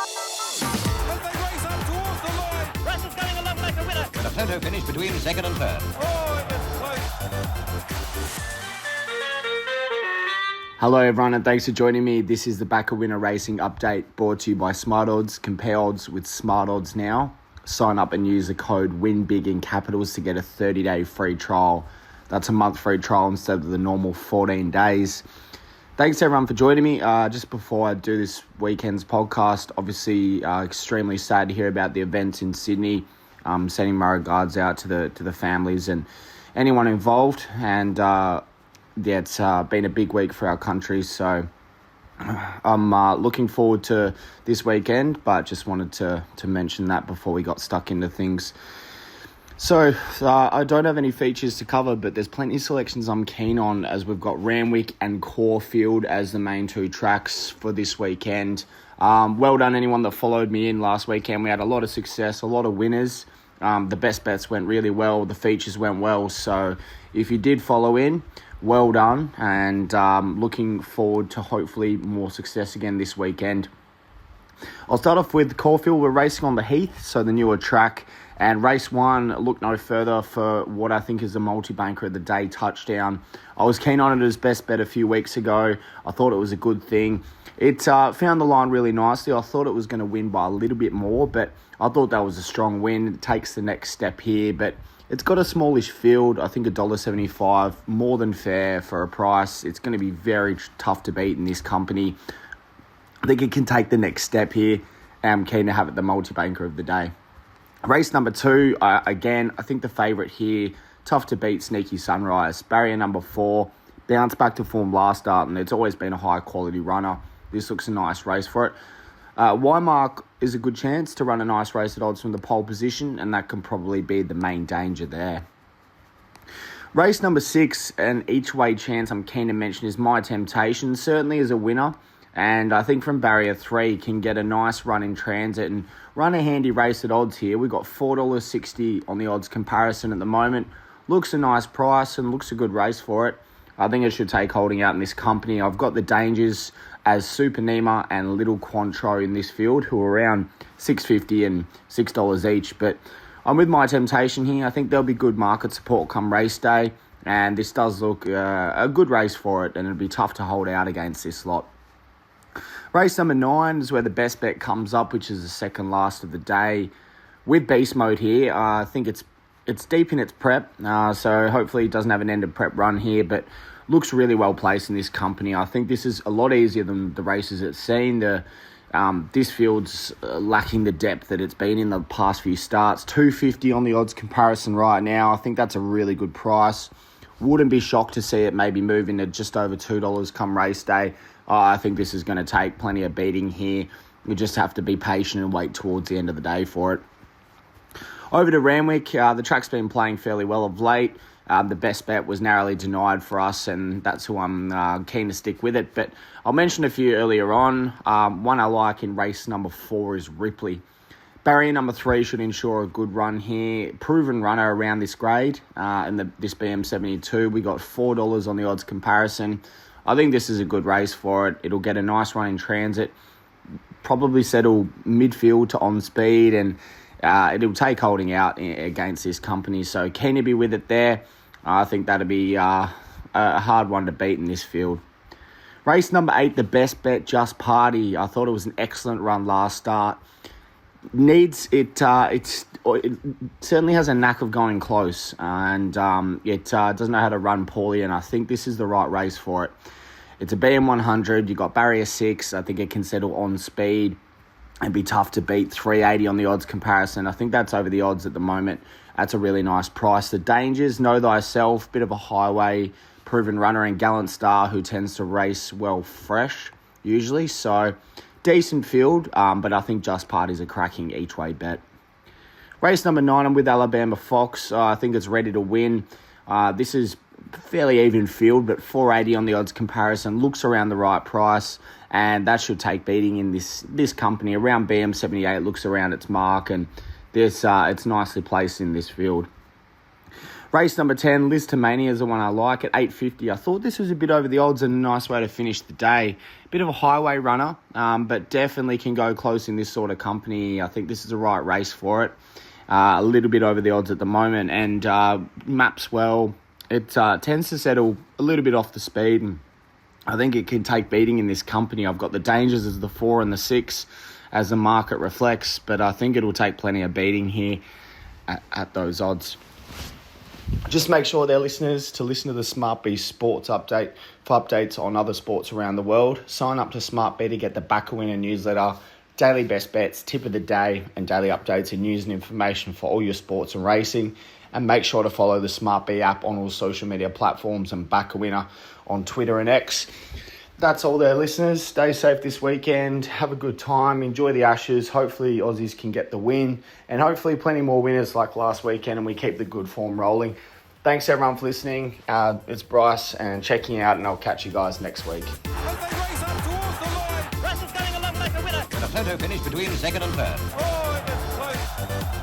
As they race up towards the line. Bryce is going along like a winner. With a photo finish between second and third. Oh, it was close. Hello everyone and thanks for joining me. This is the Backer Winner Racing update brought to you by Smart Odds. Compare odds with Smart Odds now. Sign up and use the code WINBIG in capitals to get a 30-day free trial. That's a month free trial instead of the normal 14 days. Thanks everyone for joining me. Just before I do this weekend's podcast, obviously extremely sad to hear about the events in Sydney. Sending my regards out to the families and anyone involved. And it's been a big week for our country, so I'm looking forward to this weekend, but just wanted to mention that before we got stuck into things. So I don't have any features to cover, but there's plenty of selections I'm keen on, as we've got Randwick and Caulfield as the main two tracks for this weekend. Well done anyone that followed me in last weekend. We had a lot of success, a lot of winners. The best bets went really well. The features went well. So if you did follow in, well done. And looking forward to hopefully more success again this weekend. I'll start off with Caulfield. We're racing on the Heath, so the newer track. And race one, look no further for what I think is the multi-banker of the day, Touchdown. I was keen on it as best bet a few weeks ago. I thought it was a good thing. It found the line really nicely. I thought it was going to win by a little bit more, but I thought that was a strong win. It takes the next step here, but it's got a smallish field. I think $1.75, more than fair for a price. It's going to be very tough to beat in this company. I think it can take the next step here. I'm keen to have it the multi-banker of the day. Race number two, again, I think the favourite here, tough to beat, Sneaky Sunrise. Barrier number 4, bounced back to form last start, and it's always been a high-quality runner. This looks a nice race for it. Wymark is a good chance to run a nice race at odds from the pole position, and that can probably be the main danger there. Race number 6, an each-way chance I'm keen to mention is My Temptation, certainly as a winner. And I think from barrier 3 can get a nice run in transit and run a handy race at odds here. We've got $4.60 on the odds comparison at the moment. Looks a nice price and looks a good race for it. I think it should take holding out in this company. I've got the dangers as Super Nima and Little Cointreau in this field, who are around $6.50 and $6 each. But I'm with My Temptation here. I think there'll be good market support come race day. And this does look a good race for it. And it'll be tough to hold out against this lot. Race number 9 is where the best bet comes up, which is the second last of the day. With Beast Mode here, I think it's deep in its prep, so hopefully it doesn't have an end of prep run here, but looks really well placed in this company. I think this is a lot easier than the races it's seen. This field's lacking the depth that it's been in the past few starts. $2.50 on the odds comparison right now. I think that's a really good price. Wouldn't be shocked to see it maybe move into just over $2 come race day. I think this is going to take plenty of beating here. We just have to be patient and wait towards the end of the day for it. Over to Randwick. The track's been playing fairly well of late. The best bet was narrowly denied for us, and that's who I'm keen to stick with it. But I'll mention a few earlier on. One I like in race number 4 is Ripley. Barrier number 3 should ensure a good run here. Proven runner around this grade in this BM72. We got $4 on the odds comparison. I think this is a good race for it. It'll get a nice run in transit, probably settle midfield to on speed, and it'll take holding out against this company. So keen to be with it there. I think that'll be a hard one to beat in this field. Race number 8, the best bet, Just Party. I thought it was an excellent run last start. It certainly has a knack of going close, and it doesn't know how to run poorly, and I think this is the right race for it. It's a BM100. You've got barrier 6. I think it can settle on speed and be tough to beat. $3.80 on the odds comparison. I think that's over the odds at the moment. That's a really nice price. The dangers, Know Thyself, bit of a highway proven runner, and Gallant Star, who tends to race well fresh usually. So decent field, but I think Just Party's a cracking each-way bet. Race number 9, I'm with Alabama Fox. I think it's ready to win. This is fairly even field, but $4.80 on the odds comparison. Looks around the right price, and that should take beating in this company. Around BM78, looks around its mark, and it's nicely placed in this field. Race number 10, Listomania is the one I like at 8.50. I thought this was a bit over the odds and a nice way to finish the day. Bit of a highway runner, but definitely can go close in this sort of company. I think this is the right race for it. A little bit over the odds at the moment, and maps well. It tends to settle a little bit off the speed, and I think it can take beating in this company. I've got the dangers as the 4 and the 6 as the market reflects, but I think it'll take plenty of beating here at those odds. Just make sure they're listeners to listen to the SmartB Sports Update for updates on other sports around the world. Sign up to SmartB to get the Backer Winner newsletter, daily best bets, tip of the day, and daily updates and news and information for all your sports and racing. And make sure to follow the SmartB app on all social media platforms and Backer Winner on Twitter and X. That's all there, listeners. Stay safe this weekend. Have a good time. Enjoy the Ashes. Hopefully Aussies can get the win. And hopefully plenty more winners like last weekend and we keep the good form rolling. Thanks everyone for listening. It's Bryce and checking out, and I'll catch you guys next week. As they race up towards the line. Russell's going along like a winner. With a photo finish between second and third. Oh, it is close.